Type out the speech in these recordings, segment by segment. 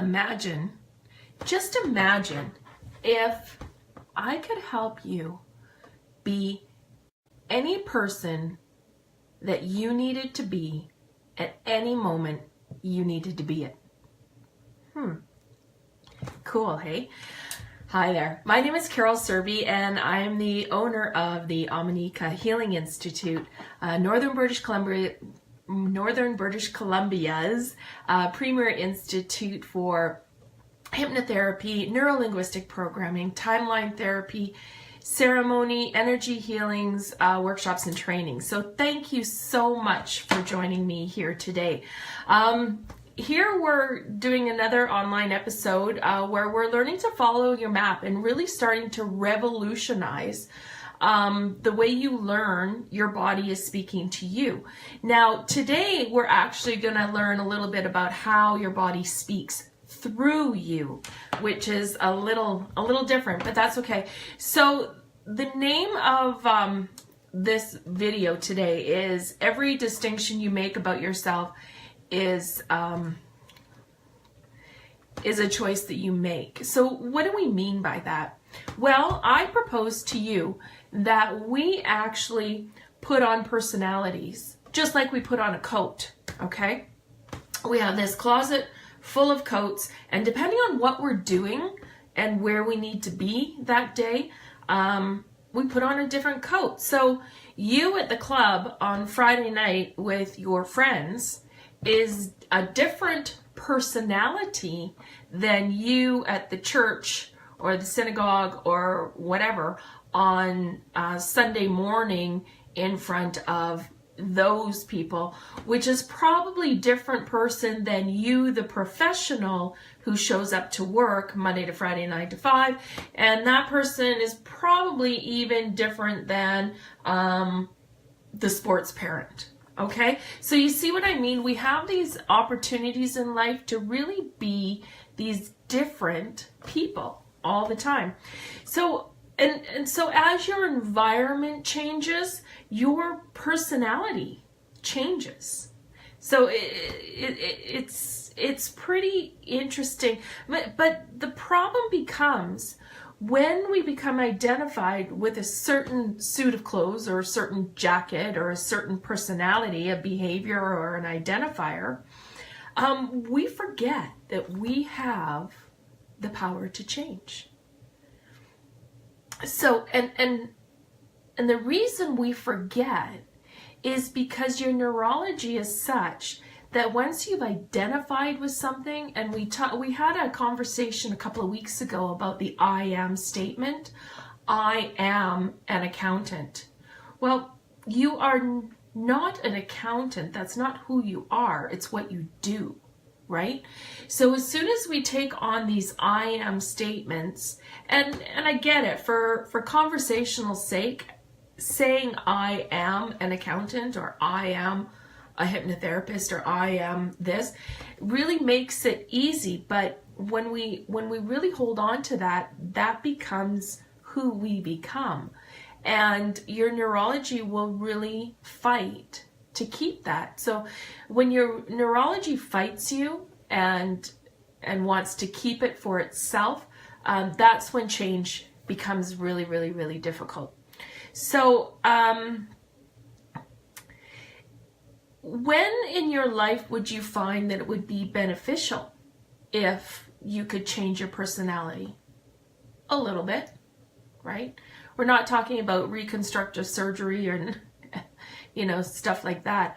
imagine, just imagine if I could help you be any person that you needed to be at any moment you needed to be it. Cool, hey? Hi there. My name is Carol Serby, and I'm the owner of the Omineca Healing Institute, Northern British Columbia's premier institute for hypnotherapy, neurolinguistic programming, timeline therapy, ceremony, energy healings, workshops, and trainings. So thank you so much for joining me here today. Here we're doing another online episode where we're learning to follow your map and really starting to revolutionize the way you learn your body is speaking to you. Now, today we're actually going to learn a little bit about how your body speaks through you, which is a little different, but that's okay. So the name of this video today is every distinction you make about yourself is a choice that you make. So what do we mean by that? Well, I propose to you that we actually put on personalities just like we put on a coat, okay? We have this closet full of coats, and depending on what we're doing and where we need to be that day, we put on a different coat. So you at the club on Friday night with your friends is a different personality than you at the church or the synagogue or whatever on Sunday morning in front of those people, which is probably different person than you, the professional who shows up to work Monday to Friday, 9 to 5. And that person is probably even different than the sports parent. Okay, so you see what I mean? We have these opportunities in life to really be these different people all the time. So, and so as your environment changes, your personality changes. So it's pretty interesting. But the problem becomes when we become identified with a certain suit of clothes or a certain jacket or a certain personality, a behavior or an identifier, we forget that we have the power to change. So, and the reason we forget is because your neurology is such that once you've identified with something, and we had a conversation a couple of weeks ago about the I am statement. I am an accountant. Well, you are not an accountant. That's not who you are. It's what you do, right? So as soon as we take on these I am statements, and I get it, for conversational sake, saying I am an accountant or I am a hypnotherapist or I am this really makes it easy. But when we really hold on to that, that becomes who we become. And your neurology will really fight to keep that. So when your neurology fights you and wants to keep it for itself, that's when change becomes really, really, really difficult. So, when in your life would you find that it would be beneficial if you could change your personality? A little bit, right? We're not talking about reconstructive surgery or, stuff like that.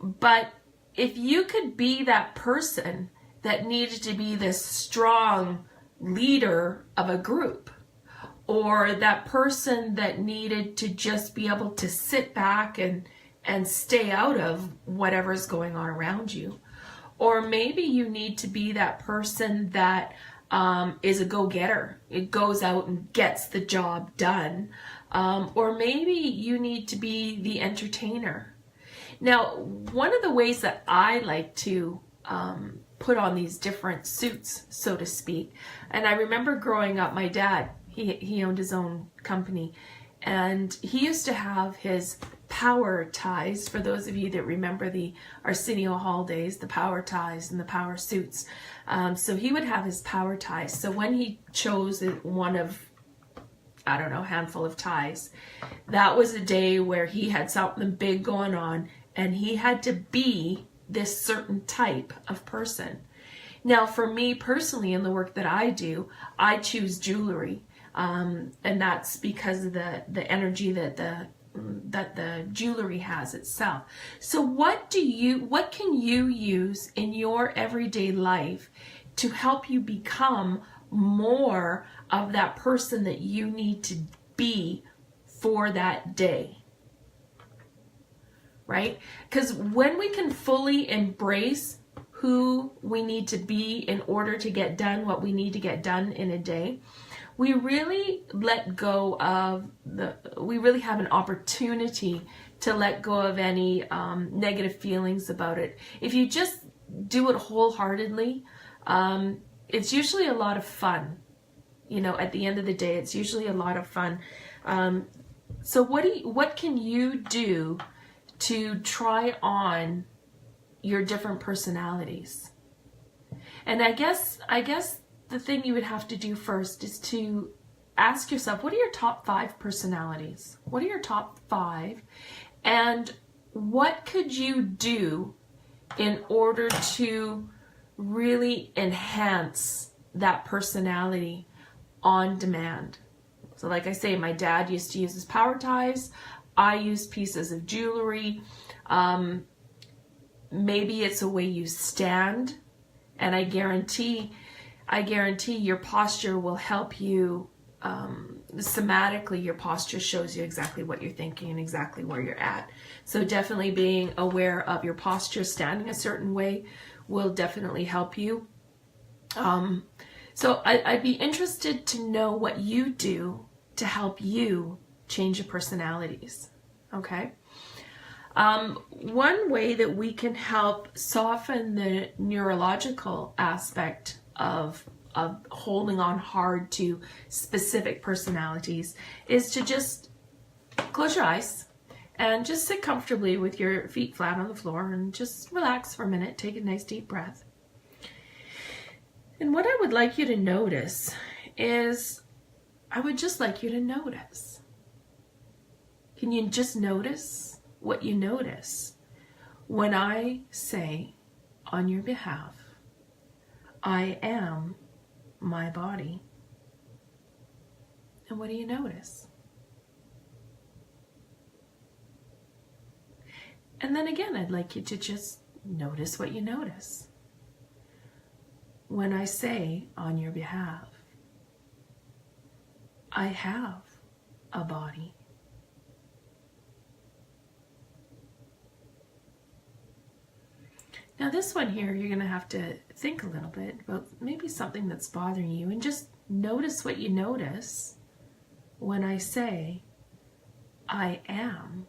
But if you could be that person that needed to be this strong leader of a group, or that person that needed to just be able to sit back and stay out of whatever's going on around you. Or maybe you need to be that person that is a go-getter. It goes out and gets the job done. Or maybe you need to be the entertainer. Now, one of the ways that I like to put on these different suits, so to speak, and I remember growing up, my dad, he owned his own company, and he used to have his power ties. For those of you that remember the Arsenio Hall days, the power ties and the power suits. So he would have his power ties. So when he chose one of, I don't know, handful of ties, that was a day where he had something big going on and he had to be this certain type of person. Now, for me personally, in the work that I do, I choose jewelry. And that's because of the energy that the jewelry has itself. So what can you use in your everyday life to help you become more of that person that you need to be for that day? Right? Because when we can fully embrace who we need to be in order to get done what we need to get done in a day, we really let go of we really have an opportunity to let go of any negative feelings about it. If you just do it wholeheartedly, it's usually a lot of fun. At the end of the day, it's usually a lot of fun. So what can you do to try on your different personalities? And I guess the thing you would have to do first is to ask yourself, what are your top 5 personalities? What are your top 5? And what could you do in order to really enhance that personality on demand? So like I say, my dad used to use his power ties. I use pieces of jewelry. Maybe it's a way you stand, and I guarantee your posture will help you. Somatically, your posture shows you exactly what you're thinking and exactly where you're at. So definitely being aware of your posture, standing a certain way, will definitely help you. So I'd be interested to know what you do to help you change your personalities. Okay. One way that we can help soften the neurological aspect of holding on hard to specific personalities is to just close your eyes and just sit comfortably with your feet flat on the floor and just relax for a minute. Take a nice deep breath. And what I would like you to notice is, I would just like you to notice. Can you just notice what you notice when I say on your behalf, I am my body? And what do you notice? And then again, I'd like you to just notice what you notice when I say on your behalf, I have a body. Now this one here, you're going to have to think a little bit about maybe something that's bothering you, and just notice what you notice when I say, I am,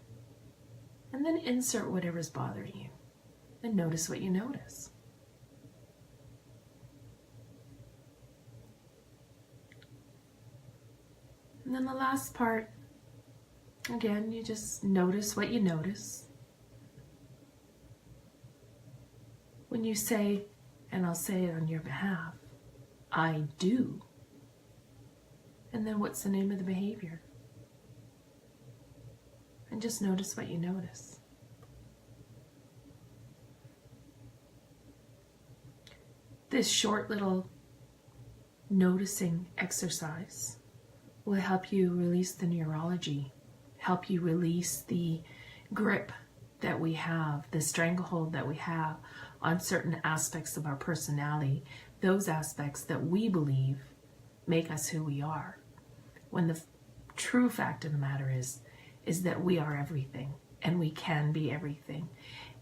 and then insert whatever's bothering you, and notice what you notice. And then the last part, again, you just notice what you notice. When you say, and I'll say it on your behalf, I do. And then what's the name of the behavior? And just notice what you notice. This short little noticing exercise will help you release the neurology, help you release the grip that we have, the stranglehold that we have on certain aspects of our personality, those aspects that we believe make us who we are. When the true fact of the matter is that we are everything, and we can be everything.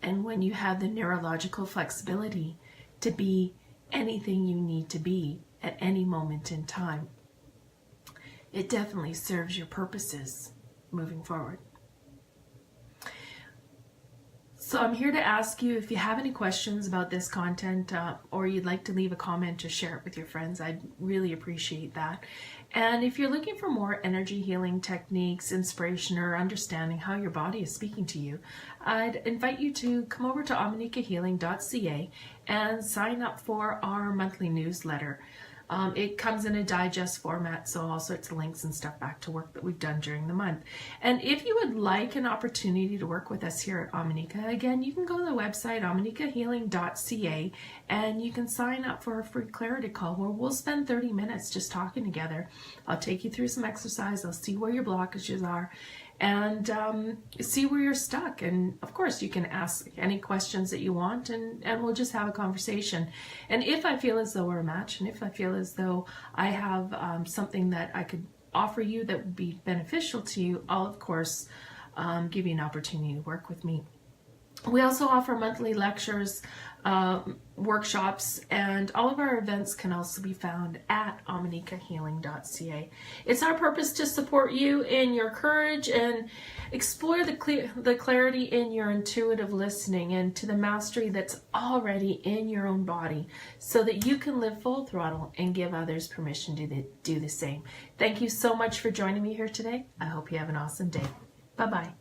And when you have the neurological flexibility to be anything you need to be at any moment in time, it definitely serves your purposes moving forward. So I'm here to ask you if you have any questions about this content, or you'd like to leave a comment or share it with your friends. I'd really appreciate that. And if you're looking for more energy healing techniques, inspiration, or understanding how your body is speaking to you, I'd invite you to come over to ominecahealing.ca and sign up for our monthly newsletter. It comes in a digest format, so all sorts of links and stuff back to work that we've done during the month. And if you would like an opportunity to work with us here at Omineca, again, you can go to the website ominecahealing.ca and you can sign up for a free clarity call where we'll spend 30 minutes just talking together. I'll take you through some exercise. I'll see where your blockages are and see where you're stuck. And of course, you can ask any questions that you want, and we'll just have a conversation. And if I feel as though we're a match, and if I feel as though I have something that I could offer you that would be beneficial to you, I'll of course give you an opportunity to work with me. We also offer monthly lectures, workshops, and all of our events can also be found at ominecahealing.ca. It's our purpose to support you in your courage and explore the clarity in your intuitive listening and to the mastery that's already in your own body so that you can live full throttle and give others permission to do the same. Thank you so much for joining me here today. I hope you have an awesome day. Bye-bye.